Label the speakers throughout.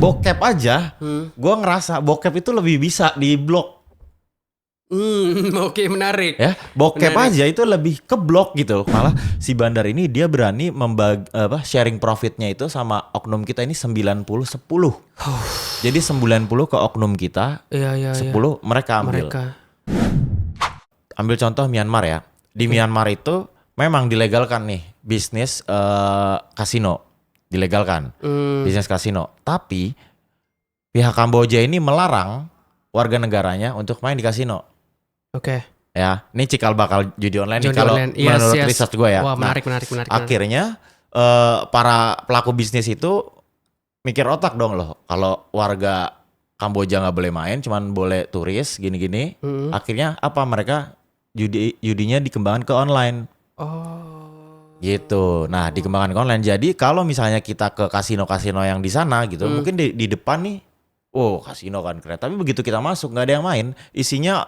Speaker 1: bokep aja, gue ngerasa bokep itu lebih bisa di blok.
Speaker 2: Oke, menarik.
Speaker 1: Ya, bokep
Speaker 2: Menarik.
Speaker 1: aja itu lebih ke blok gitu. Malah si Bandar ini dia berani sharing profitnya itu sama oknum kita ini 90-10. Jadi 90 ke oknum kita,
Speaker 2: Iya.
Speaker 1: 10 mereka ambil. Ambil contoh Myanmar ya. Di Myanmar itu memang dilegalkan nih bisnis kasino. Dilegalkan bisnis kasino. Tapi pihak Kamboja ini melarang warga negaranya untuk main di kasino.
Speaker 2: Oke.
Speaker 1: Ya, ini cikal bakal judi online nih
Speaker 2: Judi
Speaker 1: kalau
Speaker 2: online. Yes,
Speaker 1: menurut
Speaker 2: yes.
Speaker 1: research gue ya.
Speaker 2: Wah, menarik.
Speaker 1: Akhirnya para pelaku bisnis itu mikir otak dong loh. Kalau warga Kamboja nggak boleh main, cuman boleh turis gini-gini. Akhirnya apa, mereka judinya dikembangkan ke online. Gitu. Nah, dikembangkan ke online. Jadi kalau misalnya kita ke kasino-kasino yang di sana gitu, mungkin di depan nih, kasino kan keren. Tapi begitu kita masuk nggak ada yang main, isinya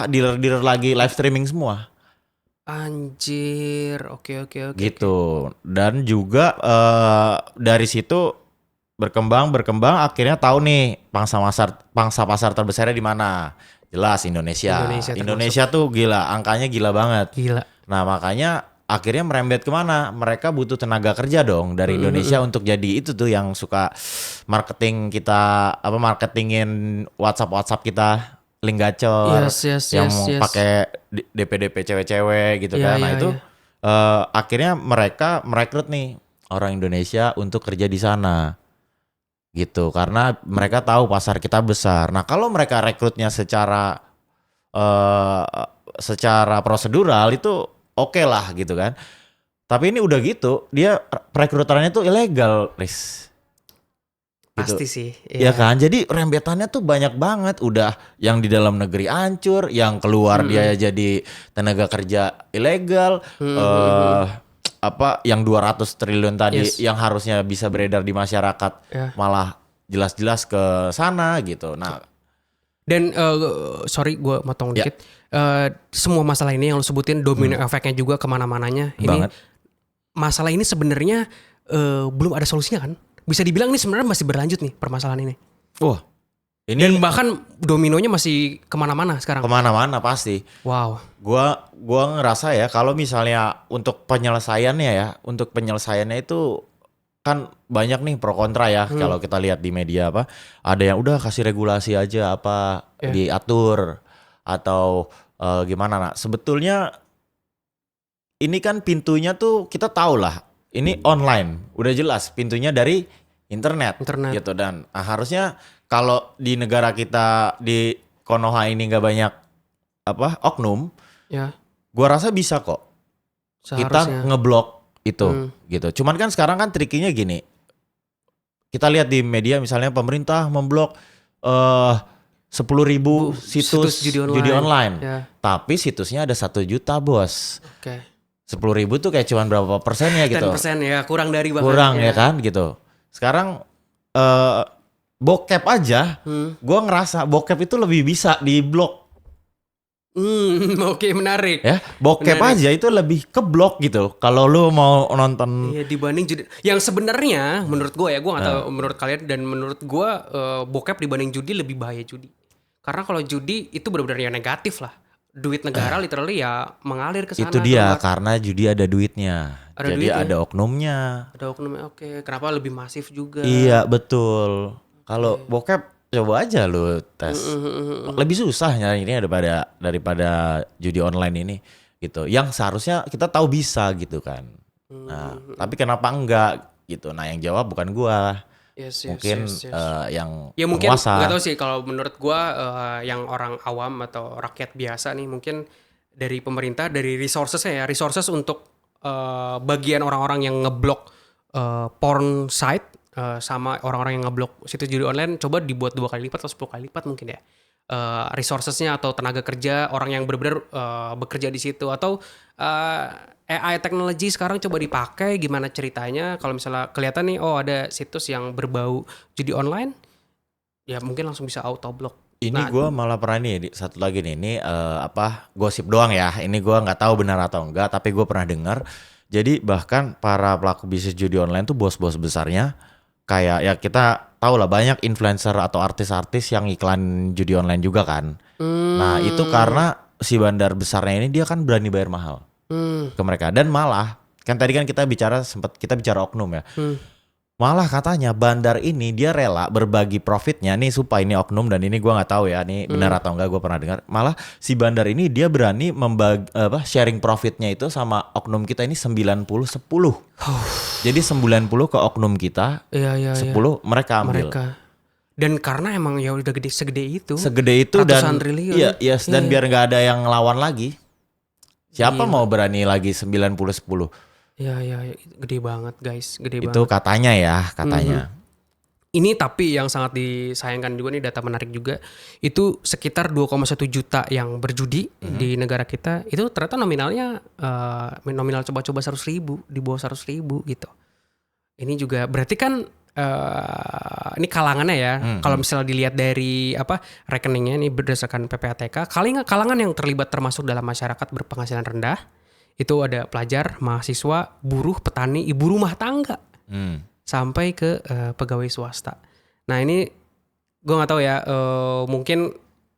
Speaker 1: dealer-dealer lagi live streaming semua.
Speaker 2: Anjir. Oke.
Speaker 1: Gitu. Dan juga dari situ berkembang akhirnya tahu nih pangsa pasar terbesarnya di mana. Jelas Indonesia tuh gila, angkanya gila banget.
Speaker 2: Gila.
Speaker 1: Nah, makanya akhirnya merembet kemana? Mereka butuh tenaga kerja dong dari Indonesia untuk jadi itu tuh yang suka marketingin WhatsApp kita, link gacor, yang pakai DP cewek-cewek gitu kan. Nah, itu akhirnya mereka merekrut nih orang Indonesia untuk kerja di sana. Gitu, karena mereka tahu pasar kita besar. Nah, kalau mereka rekrutnya secara prosedural itu oke lah gitu kan. Tapi ini udah gitu, dia perekrutannya tuh ilegal, Riz. Gitu.
Speaker 2: Pasti sih.
Speaker 1: Ya kan, jadi rembetannya tuh banyak banget. Udah yang di dalam negeri hancur, yang keluar dia jadi tenaga kerja ilegal. Yang 200 triliun tadi yang harusnya bisa beredar di masyarakat malah jelas-jelas ke sana gitu. Nah,
Speaker 2: dan sorry gue motong dikit. Semua masalah ini yang lo sebutin domino efeknya juga kemana-mananya. Ini masalah ini sebenarnya belum ada solusinya kan? Bisa dibilang ini sebenarnya masih berlanjut nih permasalahan ini.
Speaker 1: Ini
Speaker 2: dan bahkan dominonya masih kemana-mana sekarang.
Speaker 1: Kemana-mana pasti.
Speaker 2: Wow.
Speaker 1: Gua ngerasa ya kalau misalnya untuk penyelesaiannya itu kan banyak nih pro kontra ya. Kalau kita lihat di media ada yang udah kasih regulasi aja diatur atau gimana. Nah, sebetulnya ini kan pintunya tuh kita tahu lah. Ini online, udah jelas pintunya dari internet. Gitu. Dan harusnya kalau di negara kita di Konoha ini nggak banyak oknum, gua rasa bisa kok kita ngeblok itu gitu. Cuman kan sekarang kan trikinya gini, kita lihat di media misalnya pemerintah memblok 10.000 situs judi online. Tapi situsnya ada 1 juta bos. 10.000 tuh kayak cuman berapa persennya gitu.
Speaker 2: 10% ya, kurang dari bahkan.
Speaker 1: Kurang ya kan gitu. Sekarang bokep aja, gue ngerasa bokep itu lebih bisa di blok.
Speaker 2: Oke, menarik.
Speaker 1: Ya, bokep aja itu lebih ke blok gitu. Kalau lu mau nonton.
Speaker 2: Iya, dibanding judi. Yang sebenarnya menurut gue ya, gue nggak tahu menurut kalian, dan menurut gue bokep dibanding judi lebih bahaya judi. Karena kalau judi itu benar-benar yang negatif lah. Duit negara literally ya mengalir ke sana.
Speaker 1: Itu dia, karena judi ada duitnya. Jadi
Speaker 2: duitnya.
Speaker 1: Ada oknumnya.
Speaker 2: Oke. Kenapa lebih masif juga?
Speaker 1: Iya, betul. Kalau bokep coba aja lu tes. Lebih susah nyarinya daripada judi online ini gitu. Yang seharusnya kita tahu bisa gitu kan. Nah, tapi kenapa enggak gitu. Nah, yang jawab bukan gua. Mungkin yang
Speaker 2: mungkin
Speaker 1: penguasa.
Speaker 2: Gak tahu sih, kalau menurut gua yang orang awam atau rakyat biasa nih, mungkin dari pemerintah, dari resources untuk bagian orang-orang yang ngeblok porn site sama orang-orang yang ngeblok situs judi online, coba dibuat 2 kali lipat atau 10 kali lipat mungkin ya. Resourcesnya atau tenaga kerja orang yang benar-benar bekerja di situ, atau AI teknologi sekarang coba dipakai. Gimana ceritanya kalau misalnya kelihatan nih ada situs yang berbau judi online, ya mungkin langsung bisa auto block.
Speaker 1: Ini gue malah pernah nih satu lagi nih, ini gosip doang ya. Ini gue nggak tahu benar atau enggak, tapi gue pernah dengar. Jadi bahkan para pelaku bisnis judi online tuh bos-bos besarnya kayak ya kita tahu lah banyak influencer atau artis-artis yang iklan judi online juga kan. Nah itu karena si bandar besarnya ini dia kan berani bayar mahal ke mereka. Dan malah kan tadi kan kita bicara oknum ya. Malah katanya bandar ini dia rela berbagi profitnya nih supaya ini oknum dan ini gua nggak tahu ya ini benar atau enggak, gua pernah dengar. Malah si bandar ini dia berani membagi sharing profitnya itu sama oknum kita ini 90-10. Jadi 90 ke oknum kita, 10 mereka ambil.
Speaker 2: Dan karena emang ya udah segede itu
Speaker 1: dan
Speaker 2: triliun.
Speaker 1: Iya, yes, dan biar nggak ada yang ngelawan lagi. Siapa mau berani lagi 90-10?
Speaker 2: Iya, gede banget guys, gede banget.
Speaker 1: Itu katanya.
Speaker 2: Ini tapi yang sangat disayangkan juga nih, data menarik juga. Itu sekitar 2,1 juta yang berjudi di negara kita. Itu ternyata nominalnya nominal coba-coba 100.000, di bawah 100.000 gitu. Ini juga berarti kan ini kalangannya ya. Kalau misalnya dilihat dari rekeningnya nih berdasarkan PPATK, kalangan yang terlibat termasuk dalam masyarakat berpenghasilan rendah. Itu ada pelajar, mahasiswa, buruh, petani, ibu rumah tangga, sampai ke pegawai swasta. Nah ini gue nggak tahu ya, mungkin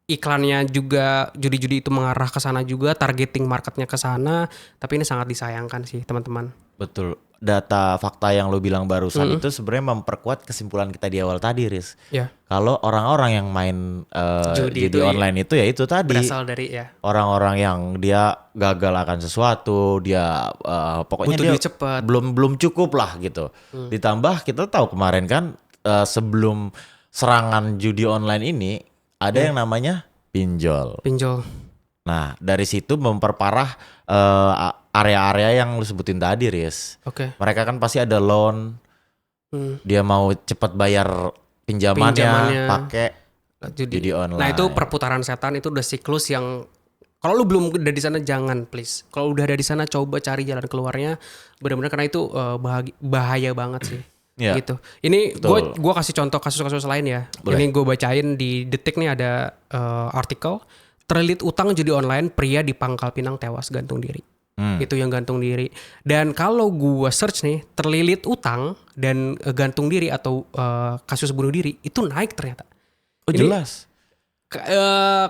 Speaker 2: iklannya juga judi-judi itu mengarah ke sana juga, targeting marketnya ke sana. Tapi ini sangat disayangkan sih teman-teman.
Speaker 1: Betul. Data fakta yang lo bilang barusan itu sebenarnya memperkuat kesimpulan kita di awal tadi, Riz.
Speaker 2: Ya.
Speaker 1: Kalau orang-orang yang main judi online itu ya itu tadi.
Speaker 2: Berasal dari
Speaker 1: orang-orang yang dia gagal akan sesuatu, dia pokoknya
Speaker 2: butuh
Speaker 1: dia
Speaker 2: duit cepet.
Speaker 1: belum cukup lah gitu. Ditambah kita tahu kemarin kan sebelum serangan judi online ini ada yang namanya pinjol. Nah dari situ memperparah area-area yang lu sebutin tadi, Riz. Mereka kan pasti ada loan, dia mau cepat bayar pinjamannya pakai judi online.
Speaker 2: Nah itu perputaran setan, itu udah siklus yang kalau lu belum udah di sana jangan please. Kalau udah ada di sana coba cari jalan keluarnya, benar-benar karena itu bahaya banget sih. Gitu. Ini gue kasih contoh kasus-kasus lain ya. Boleh. Ini gue bacain di Detik nih ada artikel terlilit utang judi online, pria di Pangkal Pinang tewas gantung diri. Itu yang gantung diri. Dan kalau gue search nih terlilit utang dan gantung diri atau kasus bunuh diri itu naik ternyata.
Speaker 1: Oh jelas.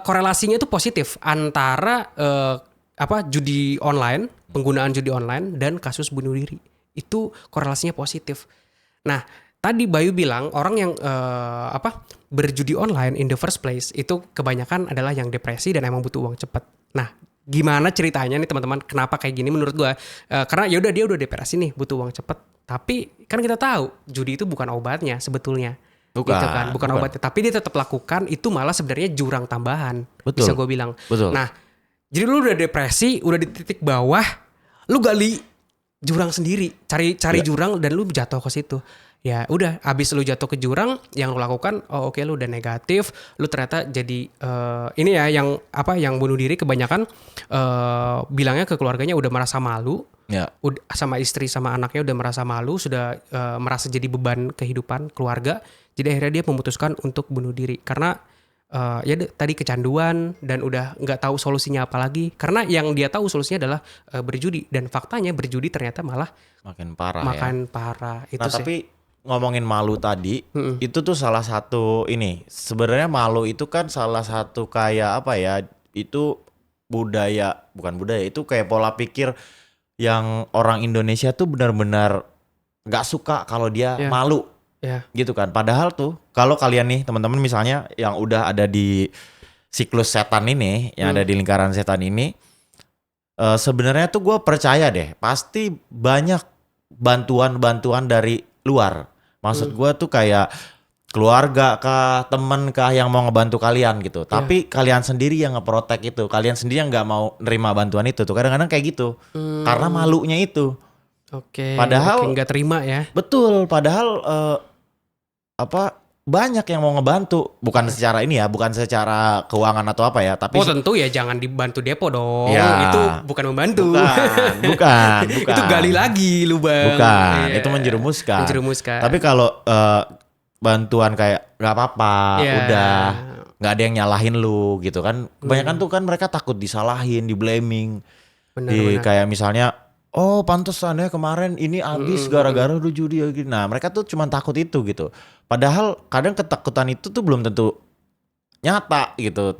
Speaker 2: Korelasinya itu positif antara judi online, penggunaan judi online dan kasus bunuh diri. Itu korelasinya positif. Nah, tadi Bayu bilang orang yang berjudi online in the first place itu kebanyakan adalah yang depresi dan emang butuh uang cepat. Nah, gimana ceritanya nih teman-teman? Kenapa kayak gini menurut gua? Karena ya udah dia udah depresi nih, butuh uang cepat. Tapi kan kita tahu judi itu bukan obatnya sebetulnya. Bukan obatnya. Tapi dia tetap lakukan, itu malah sebenarnya jurang tambahan.
Speaker 1: Betul.
Speaker 2: Bisa gue bilang.
Speaker 1: Betul.
Speaker 2: Nah, jadi lu udah depresi, udah di titik bawah, lu gali jurang sendiri, cari jurang dan lu jatuh ke situ. Ya udah, abis lu jatuh ke jurang, yang lu lakukan, oke, lu udah negatif, lu ternyata jadi ini ya yang bunuh diri kebanyakan bilangnya ke keluarganya udah merasa malu, sama istri sama anaknya udah merasa malu, sudah merasa jadi beban kehidupan keluarga, jadi akhirnya dia memutuskan untuk bunuh diri karena tadi kecanduan dan udah nggak tahu solusinya apa lagi, karena yang dia tahu solusinya adalah berjudi, dan faktanya berjudi ternyata malah makin parah itu
Speaker 1: nah,
Speaker 2: sih.
Speaker 1: Tapi ngomongin malu tadi, itu tuh salah satu ini. Sebenarnya malu itu kan salah satu kayak itu bukan budaya, itu kayak pola pikir yang orang Indonesia tuh benar-benar nggak suka kalau dia malu. Gitu kan. Padahal tuh kalau kalian nih teman-teman misalnya yang udah ada di siklus setan ini, yang ada di lingkaran setan ini, sebenarnya tuh gue percaya deh, pasti banyak bantuan dari luar. Maksud gue tuh kayak keluarga kah, temen kah yang mau ngebantu kalian gitu. Tapi kalian sendiri yang ngeprotek itu. Kalian sendiri yang gak mau nerima bantuan itu tuh. Kadang-kadang kayak gitu. Karena malunya itu. Padahal
Speaker 2: nggak terima ya.
Speaker 1: Betul. Padahal banyak yang mau ngebantu. Bukan secara ini ya. Bukan secara keuangan atau apa ya. Tapi
Speaker 2: tentu ya jangan dibantu depo dong. Itu bukan membantu.
Speaker 1: Bukan.
Speaker 2: Itu gali lagi lu bang.
Speaker 1: Bukan. Itu menjerumuskan. Tapi kalau bantuan kayak gak apa-apa, udah gak ada yang nyalahin lu gitu kan. Kebanyakan tuh kan mereka takut disalahin, di blaming. Kayak misalnya oh pantesan ya kemarin ini habis gara-gara lu judi ya gini. Nah mereka tuh cuma takut itu gitu. Padahal kadang ketakutan itu tuh belum tentu nyata gitu.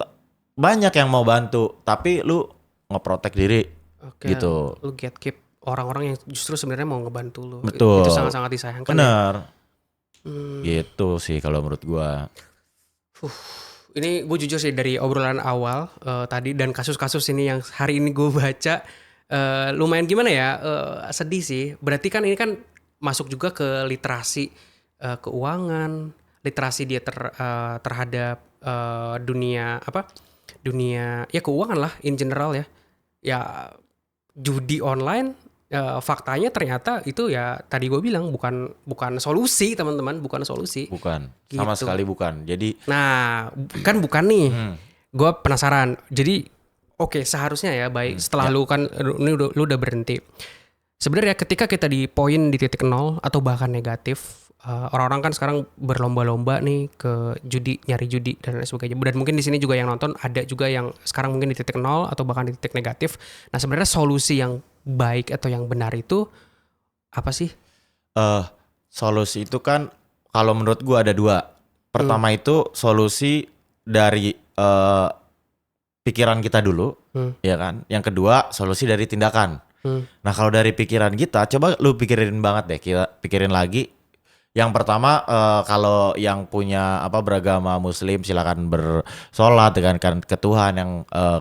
Speaker 1: Banyak yang mau bantu tapi lu ngeprotek diri
Speaker 2: Oke,
Speaker 1: gitu.
Speaker 2: lu gatekeep orang-orang yang justru sebenarnya mau ngebantu lu.
Speaker 1: Betul.
Speaker 2: Itu sangat-sangat disayangkan.
Speaker 1: Bener.
Speaker 2: Hmm.
Speaker 1: Gitu sih kalau menurut gua.
Speaker 2: Ini gue jujur sih dari obrolan awal tadi dan kasus-kasus ini yang hari ini gue baca lumayan gimana ya, sedih sih. Berarti kan ini kan masuk juga ke literasi keuangan, literasi dia terhadap dunia apa? Dunia ya keuangan lah in general ya. Ya judi online faktanya ternyata itu ya tadi gue bilang bukan solusi teman-teman, bukan solusi.
Speaker 1: Bukan. Sama
Speaker 2: Gitu.
Speaker 1: sekali bukan. Jadi
Speaker 2: Nah, kan bukan nih. Gue penasaran. Jadi, oke, seharusnya ya baik setelah lu kan lu udah berhenti. Sebenarnya ketika kita di poin di titik nol atau bahkan negatif, orang-orang kan sekarang berlomba-lomba nih ke judi, nyari judi dan lain sebagainya. Dan mungkin di sini juga yang nonton ada juga yang sekarang mungkin di titik nol atau bahkan di titik negatif. Nah, sebenarnya solusi yang baik atau yang benar itu apa sih?
Speaker 1: solusi itu kan kalau menurut gua ada dua. Pertama itu solusi dari pikiran kita dulu, ya kan. Yang kedua solusi dari tindakan. Nah kalau dari pikiran kita, coba lu pikirin banget deh, pikirin lagi. Yang pertama kalau yang punya beragama Muslim silakan bersolat dengan ke Tuhan, yang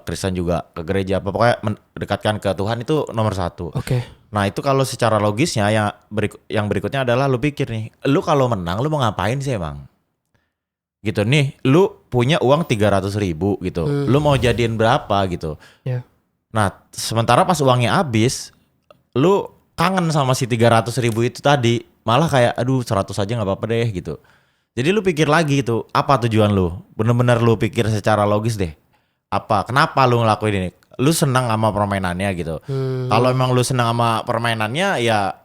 Speaker 1: Kristen juga ke gereja. Pokoknya mendekatkan ke Tuhan itu nomor satu.
Speaker 2: Oke.
Speaker 1: Nah itu kalau secara logisnya yang berikutnya adalah lu pikir nih, lu kalau menang lu mau ngapain sih emang? Gitu nih, lu punya uang 300.000 gitu, lu mau jadiin berapa gitu?
Speaker 2: Ya.
Speaker 1: Nah sementara pas uangnya habis, lu kangen sama si 300.000 itu tadi, malah kayak aduh 100 aja nggak apa-apa deh gitu. Jadi lu pikir lagi itu, apa tujuan lu? Bener-bener lu pikir secara logis deh. Kenapa lu ngelakuin ini? Lu senang sama permainannya gitu. Kalau emang lu senang sama permainannya ya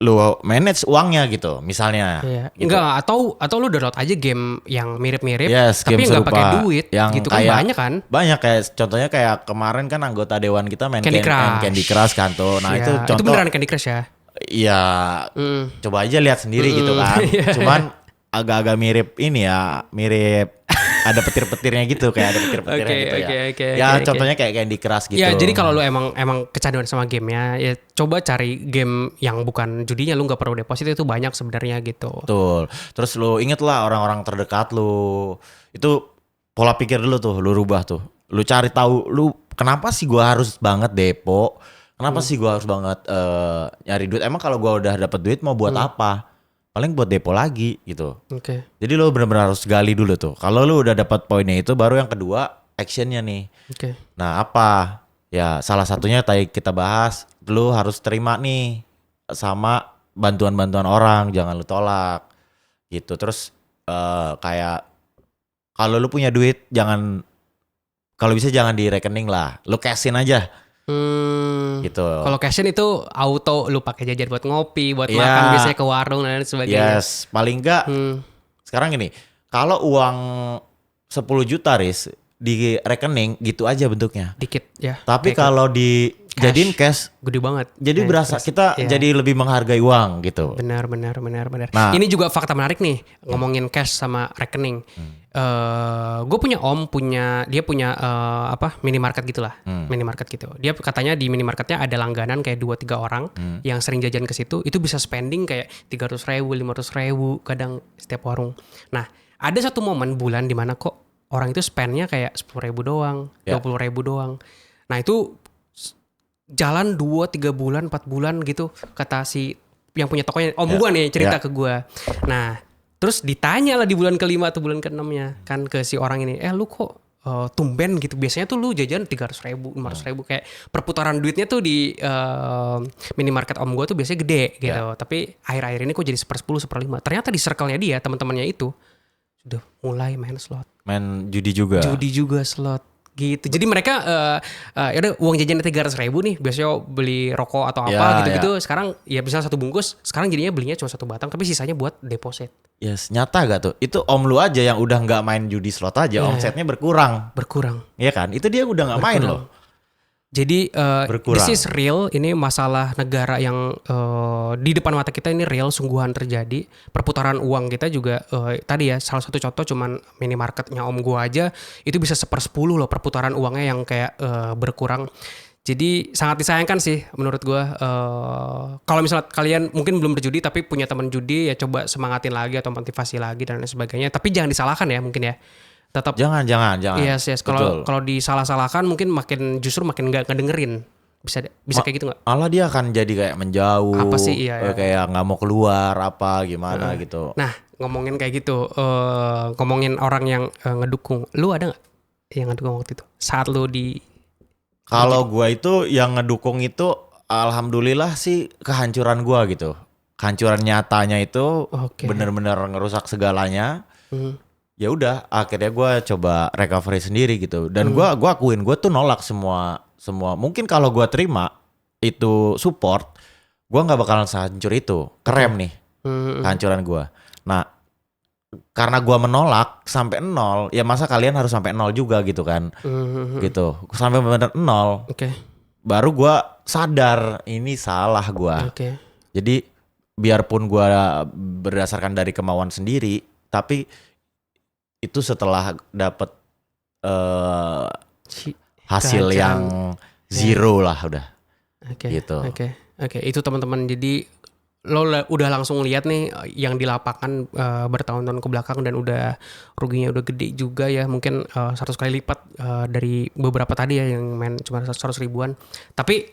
Speaker 1: lu manage uangnya gitu misalnya.
Speaker 2: Iya.
Speaker 1: Gitu.
Speaker 2: Enggak, atau lu download aja game yang mirip-mirip tapi
Speaker 1: game
Speaker 2: nggak
Speaker 1: serupa,
Speaker 2: pakai duit
Speaker 1: yang
Speaker 2: gitu kan
Speaker 1: kayak,
Speaker 2: banyak kan.
Speaker 1: Banyak kayak contohnya kayak kemarin kan anggota dewan kita main
Speaker 2: Candy Crush.
Speaker 1: Candy Crush kan tuh. Nah
Speaker 2: Iya,
Speaker 1: itu contoh.
Speaker 2: itu beneran Candy Crush ya?
Speaker 1: Iya. Coba aja lihat sendiri gitu kan. Cuman agak-agak mirip ini ya, mirip ada petir-petirnya gitu, kayak ada petir-petirnya gitu ya. Ya contohnya kayak Candy Crush gitu.
Speaker 2: Ya jadi kalau lu emang kecanduan sama gamenya, ya coba cari game yang bukan judinya, lu nggak perlu deposit, itu banyak sebenarnya gitu.
Speaker 1: Betul. Terus lu inget lah orang-orang terdekat lu. Itu pola pikir dulu tuh, lu rubah tuh. Lu cari tahu lu kenapa sih gua harus banget depo? Kenapa sih gua harus banget nyari duit? Emang kalau gua udah dapet duit mau buat apa? Paling buat depo lagi gitu.
Speaker 2: Oke.
Speaker 1: Jadi lu benar-benar harus gali dulu tuh. Kalau lu udah dapat poinnya itu, baru yang kedua actionnya nih.
Speaker 2: Oke.
Speaker 1: Nah apa? Ya salah satunya tadi kita bahas, lu harus terima nih sama bantuan-bantuan orang, jangan lu tolak gitu. Terus kayak kalau lu punya duit kalau bisa jangan di rekening lah, lu cashin aja. Gitu.
Speaker 2: Kalau cashin itu auto lu pakai jajan buat ngopi, buat makan biasanya ke warung dan lain sebagainya.
Speaker 1: Yes, paling enggak sekarang gini, kalau uang 10 juta di rekening gitu aja bentuknya.
Speaker 2: Dikit ya.
Speaker 1: Tapi kalau dijadiin cash
Speaker 2: gede banget.
Speaker 1: jadi berasa kita jadi lebih menghargai uang gitu.
Speaker 2: Benar.
Speaker 1: Nah,
Speaker 2: ini juga fakta menarik nih ngomongin cash sama rekening. Gue punya dia punya minimarket gitulah, minimarket gitu. Dia katanya di minimarketnya ada langganan kayak 2-3 orang yang sering jajan ke situ, itu bisa spending kayak 300.000, 500.000 kadang setiap warung. Nah, ada satu momen bulan di mana kok orang itu spendnya kayak 10.000 doang, 20.000 doang. Nah itu jalan 2-3 bulan, 4 bulan gitu, kata si yang punya tokonya, gua nih cerita ke gua. Nah terus ditanya lah di bulan ke-5 atau bulan ke-6-nya kan ke si orang ini, lu kok tumben gitu, biasanya tuh lu jajan 300.000, 500.000, kayak perputaran duitnya tuh di minimarket om gua tuh biasanya gede gitu, tapi akhir-akhir ini kok jadi 1/10, 1/5. Ternyata di circle-nya dia, teman-temannya itu sudah mulai main slot,
Speaker 1: main judi juga
Speaker 2: slot gitu. Jadi mereka ya udah uang jajannya 300.000 nih, biasanya beli rokok atau apa gitu-gitu. Sekarang ya bisa 1 bungkus, sekarang jadinya belinya cuma 1 batang, tapi sisanya buat deposit.
Speaker 1: Yes, nyata gak tuh? Itu om lu aja yang udah nggak main judi slot aja, omsetnya berkurang.
Speaker 2: Iya kan?
Speaker 1: Itu dia udah nggak main loh.
Speaker 2: Jadi
Speaker 1: Berkurang.
Speaker 2: this is real, ini masalah negara yang di depan mata kita ini real, sungguhan terjadi. Perputaran uang kita juga tadi ya salah satu contoh cuman minimarketnya om gua aja itu bisa 1/10 loh perputaran uangnya yang kayak berkurang. Jadi sangat disayangkan sih menurut gua. Kalau misalnya kalian mungkin belum berjudi tapi punya teman judi ya coba semangatin lagi atau motivasi lagi dan lain sebagainya. Tapi jangan disalahkan ya mungkin ya. Tetap
Speaker 1: Jangan.
Speaker 2: yes. Kalau disalah-salahkan mungkin justru makin nggak ngedengerin. Bisa kayak gitu nggak?
Speaker 1: Malah dia akan jadi kayak menjauh.
Speaker 2: Apa sih, iya.
Speaker 1: Kayak nggak mau keluar apa gimana gitu.
Speaker 2: Nah ngomongin kayak gitu, ngomongin orang yang ngedukung, lu ada nggak yang ngedukung waktu itu? Saat lu di
Speaker 1: Kalau gua itu yang ngedukung itu alhamdulillah sih kehancuran gua gitu. Kehancuran nyatanya itu
Speaker 2: Oke.
Speaker 1: bener-bener ngerusak segalanya. Ya udah akhirnya gua coba recovery sendiri gitu. Dan gua akuin gua tuh nolak semua mungkin kalau gua terima itu support, gua nggak bakalan sehancur itu. Kerem nih kehancuran gua. Nah, karena gua menolak sampai 0, ya masa kalian harus sampai 0 juga gitu kan. Gitu. Sampai bener 0.
Speaker 2: Oke.
Speaker 1: Baru gua sadar ini salah gua.
Speaker 2: Oke.
Speaker 1: Jadi biarpun gua berdasarkan dari kemauan sendiri, tapi itu setelah dapet hasil
Speaker 2: Kehancuran.
Speaker 1: yang zero lah udah.
Speaker 2: Oke.
Speaker 1: Gitu.
Speaker 2: Oke. Itu teman-teman. Jadi lo udah langsung lihat nih yang di lapangan bertahun-tahun ke belakang dan udah ruginya udah gede juga ya, mungkin 100 kali lipat dari beberapa tadi ya yang main cuma 100 ribuan. Tapi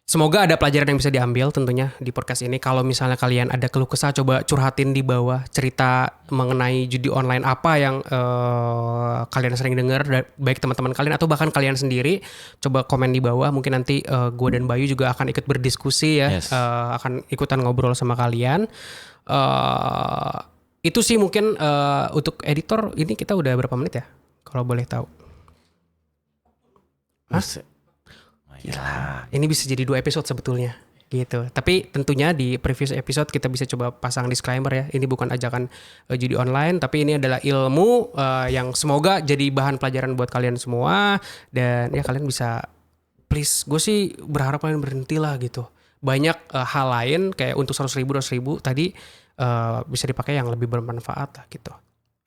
Speaker 2: semoga ada pelajaran yang bisa diambil tentunya di podcast ini. Kalau misalnya kalian ada keluh kesah, coba curhatin di bawah, cerita mengenai judi online apa yang kalian sering dengar, baik teman-teman kalian atau bahkan kalian sendiri. Coba komen di bawah, mungkin nanti gue dan Bayu juga akan ikut berdiskusi ya,
Speaker 1: Yes.
Speaker 2: akan ikutan ngobrol sama kalian. Itu sih mungkin untuk editor ini kita udah berapa menit ya? Kalau boleh tahu.
Speaker 1: Buset. Ya.
Speaker 2: Ini bisa jadi 2 episode sebetulnya gitu. Tapi tentunya di previous episode kita bisa coba pasang disclaimer ya. Ini bukan ajakan judi online, tapi ini adalah ilmu yang semoga jadi bahan pelajaran buat kalian semua. Dan ya kalian bisa, please, gue sih berharap kalian berhenti lah gitu. Banyak hal lain kayak untuk 100 ribu, 200 ribu tadi bisa dipakai yang lebih bermanfaat lah gitu.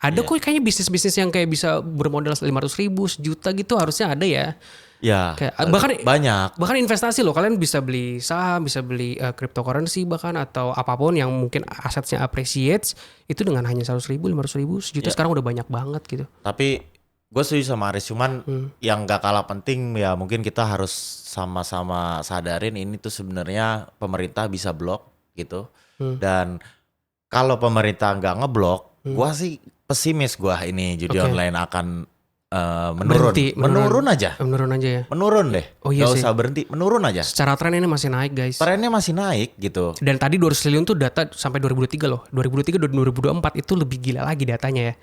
Speaker 2: Ada kok kayaknya bisnis-bisnis yang kayak bisa bermodal 500 ribu, 1 juta gitu harusnya ada ya.
Speaker 1: Ya,
Speaker 2: Kayak,
Speaker 1: banyak.
Speaker 2: Bahkan investasi loh, kalian bisa beli saham, bisa beli cryptocurrency bahkan atau apapun yang mungkin asetnya appreciates itu dengan hanya 100 ribu, 500 ribu, 1 juta sekarang udah banyak banget gitu.
Speaker 1: Tapi gue setuju sama Aris, cuman yang gak kalah penting ya mungkin kita harus sama-sama sadarin ini tuh sebenarnya pemerintah bisa blok gitu. Dan kalau pemerintah nggak ngeblok, gue sih pesimis gue ini judi online akan menurun. Menurun aja ya. Menurun deh.
Speaker 2: Oh iya
Speaker 1: Gak
Speaker 2: sih.
Speaker 1: usah berhenti, menurun aja.
Speaker 2: Secara tren ini masih naik guys.
Speaker 1: Trennya masih naik gitu.
Speaker 2: Dan tadi 200 triliun tuh data sampai 2023 loh. 2023 dan 2024 itu lebih gila lagi datanya ya.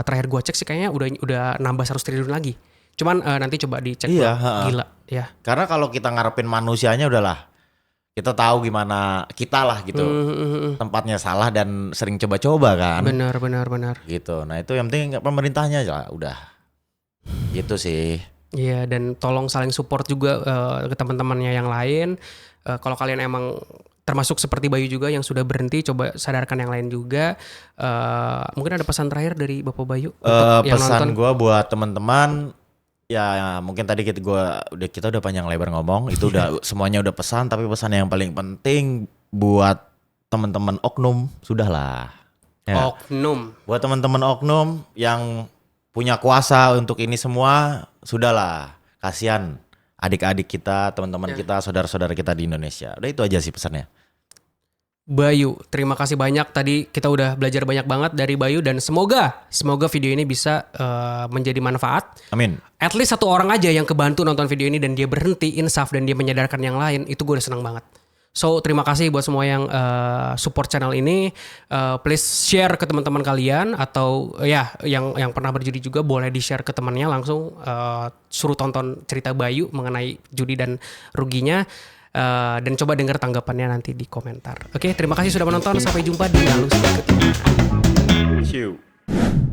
Speaker 2: Terakhir gua cek sih kayaknya udah nambah 100 triliun lagi. Cuman nanti coba dicek.
Speaker 1: Iya,
Speaker 2: gila ya.
Speaker 1: Karena kalau kita ngarepin manusianya udahlah. Kita tahu gimana kita lah gitu. Tempatnya salah dan sering coba-coba kan.
Speaker 2: Benar.
Speaker 1: Gitu. Nah itu yang penting pemerintahnya aja udah. Gitu sih.
Speaker 2: Iya, dan tolong saling support juga ke teman-temannya yang lain. Kalau kalian emang termasuk seperti Bayu juga yang sudah berhenti, coba sadarkan yang lain juga. Mungkin ada pesan terakhir dari Bapak Bayu untuk yang nonton.
Speaker 1: Pesan gue buat teman-teman ya mungkin tadi kita udah panjang lebar ngomong, itu udah semuanya udah pesan, tapi pesan yang paling penting buat teman-teman oknum sudahlah. Ya.
Speaker 2: Oknum.
Speaker 1: Buat teman-teman oknum yang punya kuasa untuk ini semua, sudahlah. Kasihan adik-adik kita, teman-teman kita, saudara-saudara kita di Indonesia. Udah itu aja sih pesannya.
Speaker 2: Bayu, terima kasih banyak. Tadi kita udah belajar banyak banget dari Bayu dan semoga video ini bisa menjadi manfaat.
Speaker 1: Amin.
Speaker 2: At least 1 orang aja yang kebantu nonton video ini dan dia berhenti insaf dan dia menyadarkan yang lain, itu gue udah senang banget. So terima kasih buat semua yang support channel ini. Please share ke teman-teman kalian atau ya yang pernah berjudi juga boleh di-share ke temannya langsung. Suruh tonton cerita Bayu mengenai judi dan ruginya. Dan coba dengar tanggapannya nanti di komentar. Oke, terima kasih sudah menonton. Sampai jumpa di Lalu Sedikit.
Speaker 1: Ciao.